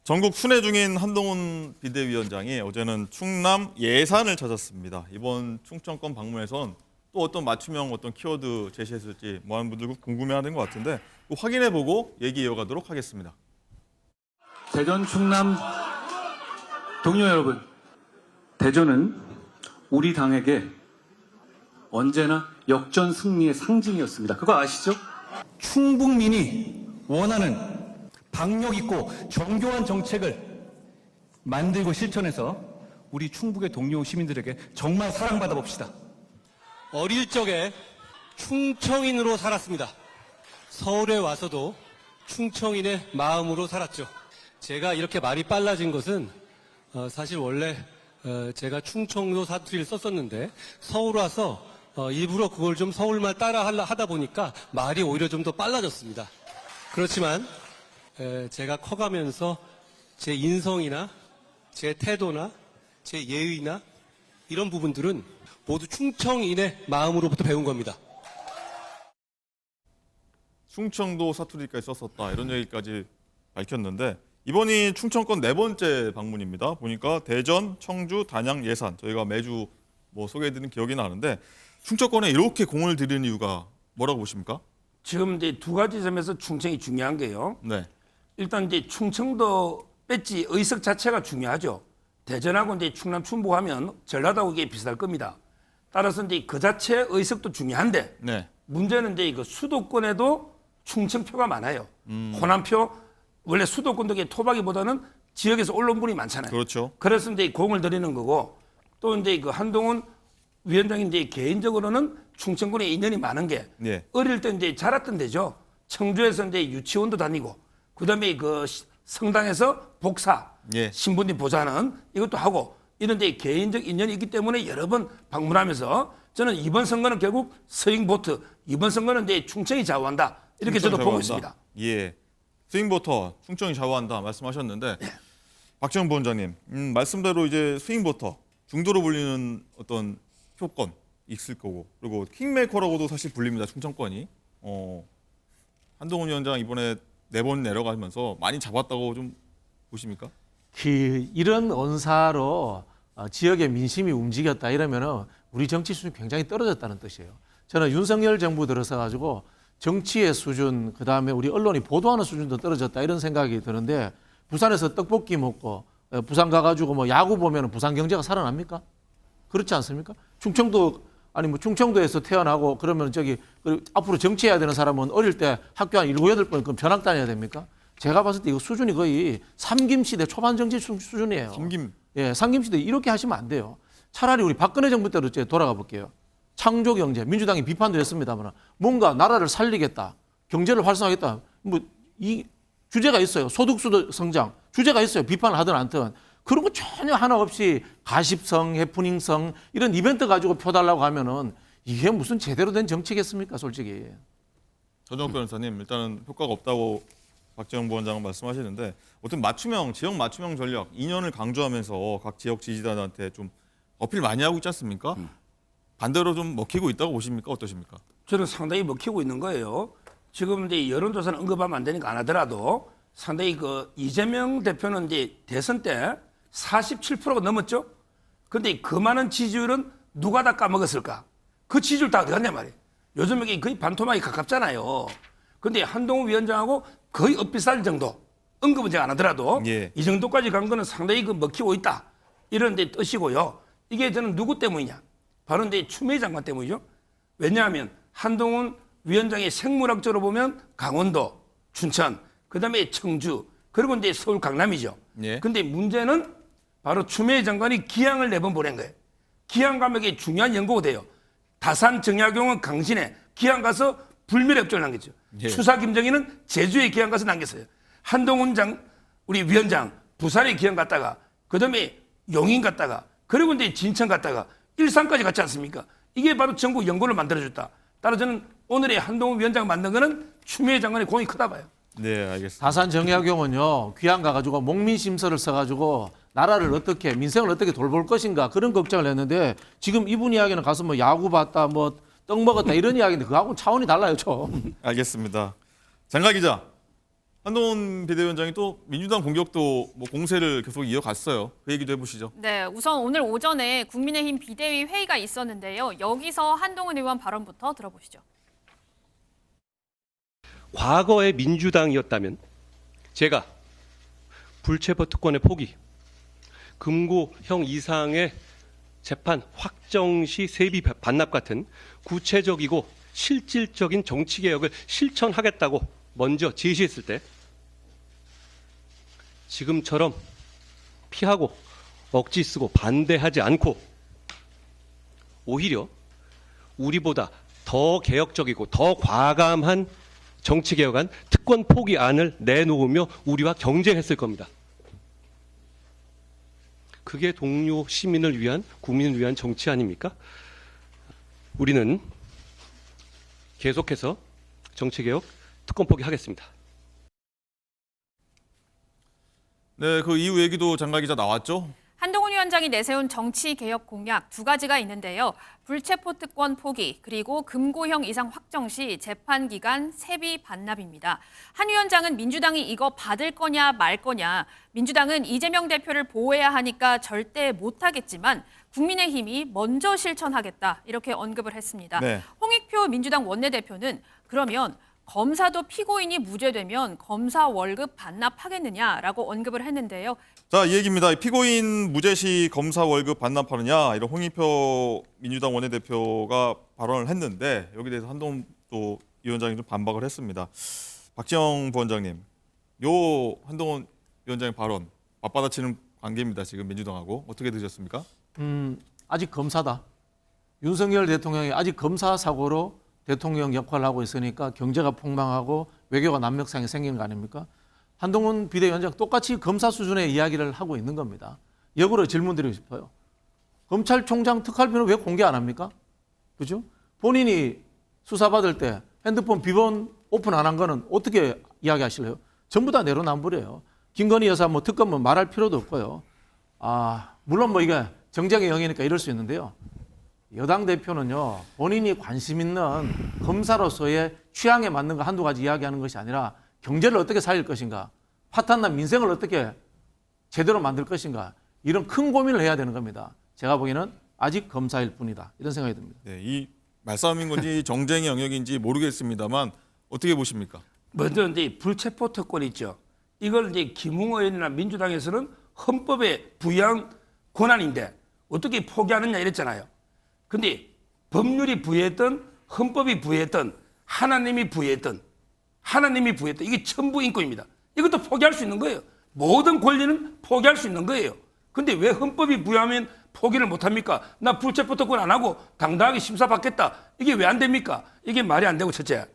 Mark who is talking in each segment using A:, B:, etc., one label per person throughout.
A: 전국 순회 중인 한동훈 비대위원장이 어제는 충남 예산을 찾았습니다. 이번 충청권 방문에선 또 어떤 맞춤형 어떤 키워드 제시했을지 많은 분들 궁금해하는 것 같은데 확인해보고 얘기 이어가도록 하겠습니다.
B: 대전 충남 동료 여러분, 대전은 우리 당에게 언제나 역전 승리의 상징이었습니다. 그거 아시죠?
C: 충북민이 원하는 박력 있고 정교한 정책을 만들고 실천해서 우리 충북의 동료 시민들에게 정말 사랑받아 봅시다.
D: 어릴 적에 충청인으로 살았습니다. 서울에 와서도 충청인의 마음으로 살았죠. 제가 이렇게 말이 빨라진 것은 사실 원래 제가 충청도 사투리를 썼었는데 서울 와서 일부러 그걸 좀 서울말 따라 하다 보니까 말이 오히려 좀 더 빨라졌습니다. 그렇지만 제가 커가면서 제 인성이나 제 태도나 제 예의나 이런 부분들은 모두 충청인의 마음으로부터 배운 겁니다.
A: 충청도 사투리까지 썼었다 이런 얘기까지 밝혔는데 이번이 충청권 네 번째 방문입니다. 보니까 대전, 청주, 단양, 예산 저희가 매주 소개해드리는 기억이 나는데 충청권에 이렇게 공을 들이는 이유가 뭐라고 보십니까?
E: 지금 이제 두 가지 점에서 충청이 중요한 게요.
A: 네.
E: 일단 이제 충청도 배지 의석 자체가 중요하죠. 대전하고 이제 충남 충북하면 전라도하고 이게 비슷할 겁니다. 따라서 이제 그 자체 의석도 중요한데
A: 네.
E: 문제는 이제 그 수도권에도 충청표가 많아요. 호남표 원래 수도권도 토박이보다는 지역에서 올라온 분이 많잖아요.
A: 그렇죠.
E: 그래서 이제 공을 들이는 거고 또 이제 그 한동훈 위원장이 이제 개인적으로는 충청권에 인연이 많은 게
A: 네.
E: 어릴 때 이제 자랐던 데죠. 청주에서 이제 유치원도 다니고 그다음에 그 성당에서 복사
A: 예.
E: 신부님 보좌는 이것도 하고 이런 데 개인적 인연이 있기 때문에 여러 번 방문하면서 저는 이번 선거는 결국 스윙보트 이번 선거는 이제 충청이 좌우한다 이렇게 저도 보고 있습니다.
A: 예. 스윙보터 충청이 좌우한다 말씀하셨는데 박지원 부원장님 말씀대로 이제 스윙보터 중도로 불리는 어떤 표권 있을 거고 그리고 킹메이커라고도 사실 불립니다. 충청권이 한동훈 위원장 이번에 4번 내려가면서 많이 잡았다고 좀 보십니까?
F: 이런 언사로 지역의 민심이 움직였다 이러면은 우리 정치 수준이 굉장히 떨어졌다는 뜻이에요. 저는 윤석열 정부 들어서 가지고 정치의 수준, 그 다음에 우리 언론이 보도하는 수준도 떨어졌다 이런 생각이 드는데 부산에서 떡볶이 먹고 부산 가가지고 야구 보면 부산 경제가 살아납니까? 그렇지 않습니까? 충청도 아니 충청도에서 태어나고 그러면 앞으로 정치해야 되는 사람은 어릴 때 학교 한 7, 8번 그럼 전학 다녀야 됩니까? 제가 봤을 때 이거 수준이 거의 삼김시대 초반 정치 수준이에요. 예, 삼김시대 이렇게 하시면 안 돼요. 차라리 우리 박근혜 정부 때로 돌아가 볼게요. 창조경제, 민주당이 비판도 했습니다만 뭔가 나라를 살리겠다, 경제를 활성화하겠다. 이 주제가 있어요. 소득 성장 주제가 있어요. 비판을 하든 않든. 그런 거 전혀 하나 없이 가십성, 해프닝성 이런 이벤트 가지고 표 달라고 하면은 이게 무슨 제대로 된 정치겠습니까, 솔직히.
A: 전정욱 변호사님 일단은 효과가 없다고 박지원 부원장은 말씀하시는데 어떤 지역 맞춤형 전략 2년을 강조하면서 각 지역 지지자들한테 좀 어필 많이 하고 있지 않습니까? 반대로 좀 먹히고 있다고 보십니까? 어떠십니까?
E: 저는 상당히 먹히고 있는 거예요. 지금 이제 여론조사는 언급하면 안 되니까 안 하더라도 상당히 그 이재명 대표는 이제 대선 때 47%가 넘었죠. 그런데 그 많은 지지율은 누가 다 까먹었을까? 그 지지율 다 어디 갔냐 말이에요. 요즘 이게 거의 반토막이 가깝잖아요. 그런데 한동훈 위원장하고 거의 엇비쌀 정도 언급은 제가 안 하더라도
A: 예.
E: 이 정도까지 간 거는 상당히 먹히고 있다. 이런 데 뜻이고요. 이게 저는 누구 때문이냐? 바로 이제 추미애 장관 때문이죠. 왜냐하면 한동훈 위원장의 생물학적으로 보면 강원도, 춘천, 그다음에 청주, 그리고 이제 서울 강남이죠.
A: 예.
E: 근데 문제는 바로 추미애 장관이 기항을 4번 보낸 거예요. 기항 가면 이게 중요한 연고가 돼요. 다산 정약용은 강신에 기항 가서 불멸의 업적을 남겼죠.
A: 예.
E: 추사 김정희는 제주에 기항 가서 남겼어요. 한동훈 우리 위원장 부산에 기항 갔다가 그다음에 용인 갔다가 그리고 이제 진천 갔다가 일산까지 갔지 않습니까? 이게 바로 전국 연고를 만들어줬다. 따라 저는 오늘의 한동훈 위원장 만든 거는 추미애 장관의 공이 크다 봐요.
A: 네, 알겠습니다.
F: 다산 정약용은요 귀양 가가지고 목민심서를 써가지고 나라를 어떻게 민생을 어떻게 돌볼 것인가 그런 걱정을 했는데 지금 이분 이야기는 가서 야구 봤다 떡 먹었다 이런 이야기인데 그거하고는 차원이 달라요 좀.
A: 알겠습니다. 장가 기자, 한동훈 비대위원장이 또 민주당 공격도 뭐 공세를 계속 이어갔어요. 그 얘기도 해보시죠.
G: 네, 우선 오늘 오전에 국민의힘 비대위 회의가 있었는데요. 여기서 한동훈 의원 발언부터 들어보시죠.
D: 과거의 민주당이었다면 제가 불체포 특권의 포기, 금고형 이상의 재판 확정 시 세비 반납 같은 구체적이고 실질적인 정치개혁을 실천하겠다고 먼저 제시했을 때 지금처럼 피하고 억지 쓰고 반대하지 않고 오히려 우리보다 더 개혁적이고 더 과감한 정치개혁안 특권 포기안을 내놓으며 우리와 경쟁했을 겁니다. 그게 동료 시민을 위한, 국민을 위한 정치 아닙니까? 우리는 계속해서 정치개혁 특권 포기하겠습니다.
A: 네, 그 이후 얘기도 장관 기자 나왔죠.
G: 한동훈 위원장이 내세운 정치개혁 공약 두 가지가 있는데요. 불체포 특권 포기, 그리고 금고형 이상 확정 시 재판 기간 세비 반납입니다. 한 위원장은 민주당이 이거 받을 거냐 말 거냐, 민주당은 이재명 대표를 보호해야 하니까 절대 못하겠지만 국민의힘이 먼저 실천하겠다, 이렇게 언급을 했습니다.
A: 네.
G: 홍익표 민주당 원내대표는 그러면 검사도 피고인이 무죄되면 검사 월급 반납하겠느냐라고 언급을 했는데요.
A: 자, 이 얘기입니다. 피고인 무죄 시 검사 월급 반납하느냐, 이런 홍익표 민주당 원내대표가 발언을 했는데 여기에 대해서 한동훈 또 위원장이 좀 반박을 했습니다. 박지영 부원장님, 요 한동훈 위원장의 발언 맞받아치는 관계입니다. 지금 민주당하고 어떻게 드셨습니까?
F: 아직 검사다. 윤석열 대통령이 아직 검사 사고로 대통령 역할을 하고 있으니까 경제가 폭망하고 외교가 난맥상이 생기는 거 아닙니까? 한동훈 비대위원장 똑같이 검사 수준의 이야기를 하고 있는 겁니다. 역으로 질문드리고 싶어요. 검찰총장 특활비는 왜 공개 안 합니까? 그죠? 본인이 수사받을 때 핸드폰 비번 오픈 안 한 거는 어떻게 이야기하실래요? 전부 다 내로남불이에요. 김건희 여사 뭐 특검은 말할 필요도 없고요. 물론 뭐 이게 정쟁의 영이니까 이럴 수 있는데요. 여당 대표는요, 본인이 관심 있는 검사로서의 취향에 맞는 거 한두 가지 이야기하는 것이 아니라 경제를 어떻게 살릴 것인가, 파탄난 민생을 어떻게 제대로 만들 것인가, 이런 큰 고민을 해야 되는 겁니다. 제가 보기에는 아직 검사일 뿐이다, 이런 생각이 듭니다.
A: 네, 이 말싸움인 건지 정쟁의 영역인지 모르겠습니다만 어떻게 보십니까?
E: 먼저 이제 불체포 특권 있죠. 이걸 이제 김웅 의원이나 민주당에서는 헌법에 부여한 권한인데 어떻게 포기하느냐 이랬잖아요. 근데 법률이 부여했던, 헌법이 부여했던, 하나님이 부여했던 이게 천부 인권입니다. 이것도 포기할 수 있는 거예요. 모든 권리는 포기할 수 있는 거예요. 근데 왜 헌법이 부여하면 포기를 못합니까? 나 불체포 특권 안 하고 당당하게 심사받겠다. 이게 왜 안 됩니까? 이게 말이 안 되고, 첫째.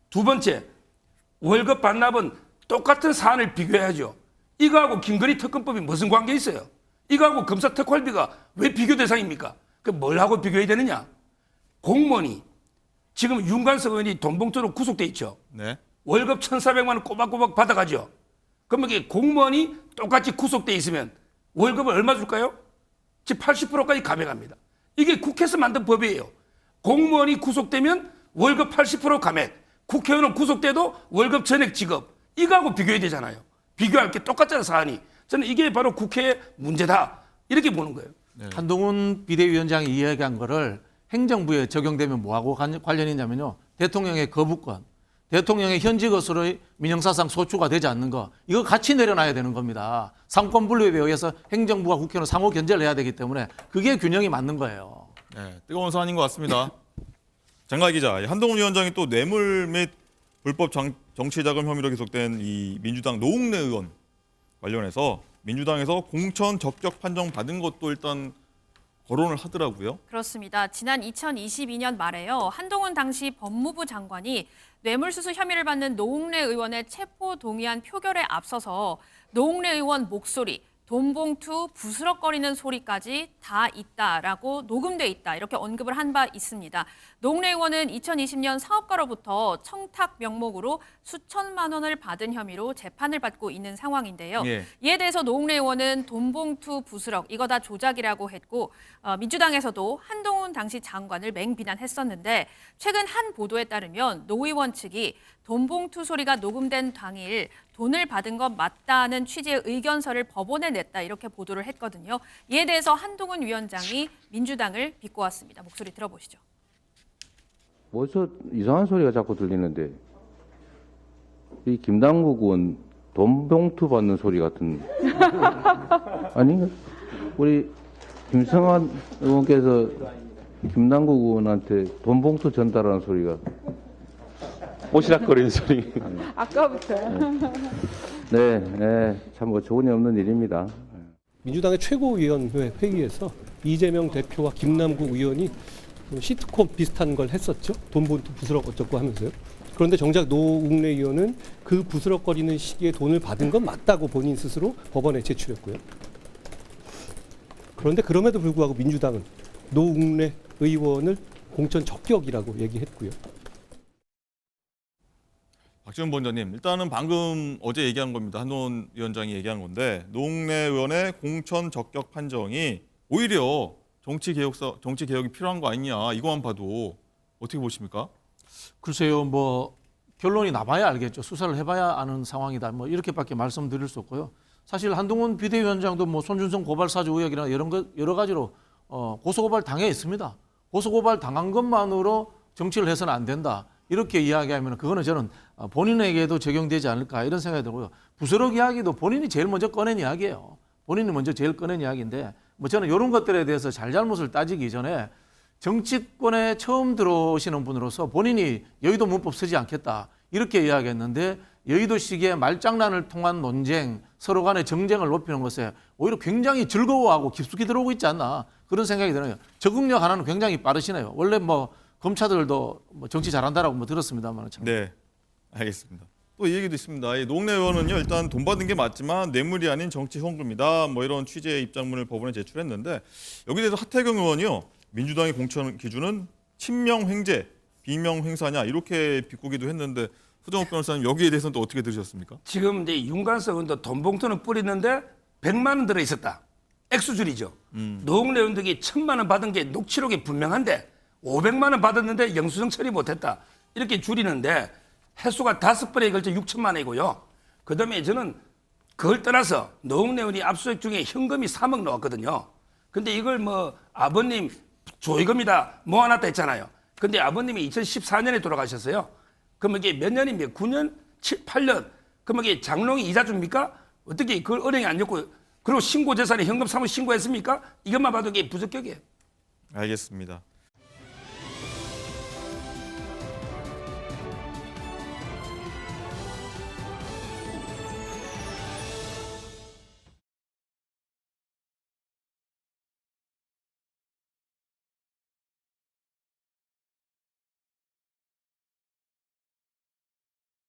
E: 두 번째, 월급 반납은 똑같은 사안을 비교해야죠. 이거하고 김건희 특검법이 무슨 관계 있어요? 이거하고 검사 특활비가 왜 비교 대상입니까? 그 뭘 하고 비교해야 되느냐? 공무원이 지금 윤관석 의원이 돈봉투로 구속돼 있죠.
A: 네.
E: 월급 1,400만 원 꼬박꼬박 받아가죠. 그러면 이게 공무원이 똑같이 구속돼 있으면 월급을 얼마 줄까요? 즉 80%까지 감액합니다. 이게 국회에서 만든 법이에요. 공무원이 구속되면 월급 80% 감액, 국회의원은 구속돼도 월급 전액 지급. 이거하고 비교해야 되잖아요. 비교할 게 똑같잖아요, 사안이. 저는 이게 바로 국회의 문제다, 이렇게 보는 거예요.
A: 네.
F: 한동훈 비대위원장이 이야기한 거를 행정부에 적용되면 뭐하고 관련이 있냐면요. 대통령의 거부권, 대통령의 현직으로서의 민형사상 소추가 되지 않는 거, 이거 같이 내려놔야 되는 겁니다. 상권 분립에 의해서 행정부와 국회는 상호 견제를 해야 되기 때문에 그게 균형이 맞는 거예요.
A: 네, 뜨거운 사안인 것 같습니다. 장관 기자, 한동훈 위원장이 또 뇌물 및 불법 정치자금 혐의로 기소된 이 민주당 노웅래 의원 관련해서 민주당에서 공천 적격 판정 받은 것도 일단 거론을 하더라고요.
G: 그렇습니다. 지난 2022년 말에요. 한동훈 당시 법무부 장관이 뇌물수수 혐의를 받는 노웅래 의원의 체포 동의안 표결에 앞서서 노웅래 의원 목소리, 돈봉투 부스럭거리는 소리까지 다 있다라고 녹음돼 있다, 이렇게 언급을 한 바 있습니다. 노웅래 의원은 2020년 사업가로부터 청탁 명목으로 수천만 원을 받은 혐의로 재판을 받고 있는 상황인데요.
A: 예.
G: 이에 대해서 노웅래 의원은 돈봉투 부스럭 이거 다 조작이라고 했고, 민주당에서도 한동훈 당시 장관을 맹비난했었는데, 최근 한 보도에 따르면 노 의원 측이 돈봉투 소리가 녹음된 당일 돈을 받은 것 맞다는 취지의 의견서를 법원에 냈다 이렇게 보도를 했거든요. 이에 대해서 한동훈 위원장이 민주당을 비꼬았습니다. 목소리 들어보시죠.
H: 뭐저 이상한 소리가 자꾸 들리는데 이 김남국 의원 돈봉투 받는 소리 같은 아니 우리 김성환 의원께서 김남국 의원한테 돈봉투 전달하는 소리가 오시락거리는 소리.
I: 아까부터요.
H: 네, 참 뭐 좋은 일 없는 일입니다.
D: 민주당의 최고위원회 회의에서 이재명 대표와 김남국 의원이 시트콤 비슷한 걸 했었죠. 돈봉투 부스럭 어쩌고 하면서요. 그런데 정작 노웅래 의원은 그 부스럭거리는 시기에 돈을 받은 건 맞다고 본인 스스로 법원에 제출했고요. 그런데 그럼에도 불구하고 민주당은 노웅래 의원을 공천 적격이라고 얘기했고요.
A: 박지원 본자님, 일단은 방금 어제 얘기한 겁니다. 한동훈 위원장이 얘기한 건데 노웅래 의원의 공천 적격 판정이 오히려 정치 개혁이 필요한 거 아니냐 이거만 봐도 어떻게 보십니까?
F: 글쎄요, 뭐 결론이 나봐야 알겠죠. 수사를 해봐야 아는 상황이다. 뭐 이렇게밖에 말씀드릴 수 없고요. 사실 한동훈 비대위원장도 뭐 손준성 고발 사주 의혹이나 여러 가지로 고소고발 당해 있습니다. 고소고발 당한 것만으로 정치를 해서는 안 된다. 이렇게 이야기하면 그거는 저는 본인에게도 적용되지 않을까 이런 생각이 들고요. 부스럭 이야기도 본인이 제일 먼저 꺼낸 이야기예요. 본인이 먼저 제일 꺼낸 이야기인데 뭐 저는 이런 것들에 대해서 잘잘못을 따지기 전에 정치권에 처음 들어오시는 분으로서 본인이 여의도 문법 쓰지 않겠다 이렇게 이야기했는데 여의도식의 말장난을 통한 논쟁, 서로 간의 정쟁을 높이는 것에 오히려 굉장히 즐거워하고 깊숙이 들어오고 있지 않나 그런 생각이 드네요. 적응력 하나는 굉장히 빠르시네요. 원래 뭐 검사들도 뭐 정치 잘한다라고 뭐 들었습니다만 참.
A: 네, 알겠습니다. 또 이 얘기도 있습니다. 이 노웅래 의원은요, 일단 돈 받은 게 맞지만 뇌물이 아닌 정치 후원금이다. 뭐 이런 취지의 입장문을 법원에 제출했는데 여기에 대해서 하태경 의원이요, 민주당의 공천 기준은 친명 횡재, 비명 행사냐 이렇게 비꼬기도 했는데 서정욱 변호사님 여기에 대해서는 또 어떻게 들으셨습니까?
E: 지금 이제 윤관석 의원도 돈봉투는 뿌리는데 100만 원 들어 있었다. 액수줄이죠. 노웅래 의원들이 1000만 원 받은 게 녹취록에 분명한데 500만 원 받았는데 영수증 처리 못했다. 이렇게 줄이는데 횟수가 5번에 걸쳐 6천만 원이고요. 그다음에 저는 그걸 떠나서 노웅래 의원이 압수수색 중에 현금이 3억 나왔거든요. 근데 이걸 뭐 아버님 조의금이다 모아놨다 했잖아요. 근데 아버님이 2014년에 돌아가셨어요. 그럼 이게 몇 년입니까? 9년? 7, 8년? 그럼 이게 장롱이 이자 줍니까? 어떻게 그걸 은행에 안 줬고 그리고 신고재산에 현금 3억 신고했습니까? 이것만 봐도 이게 부적격이에요.
A: 알겠습니다.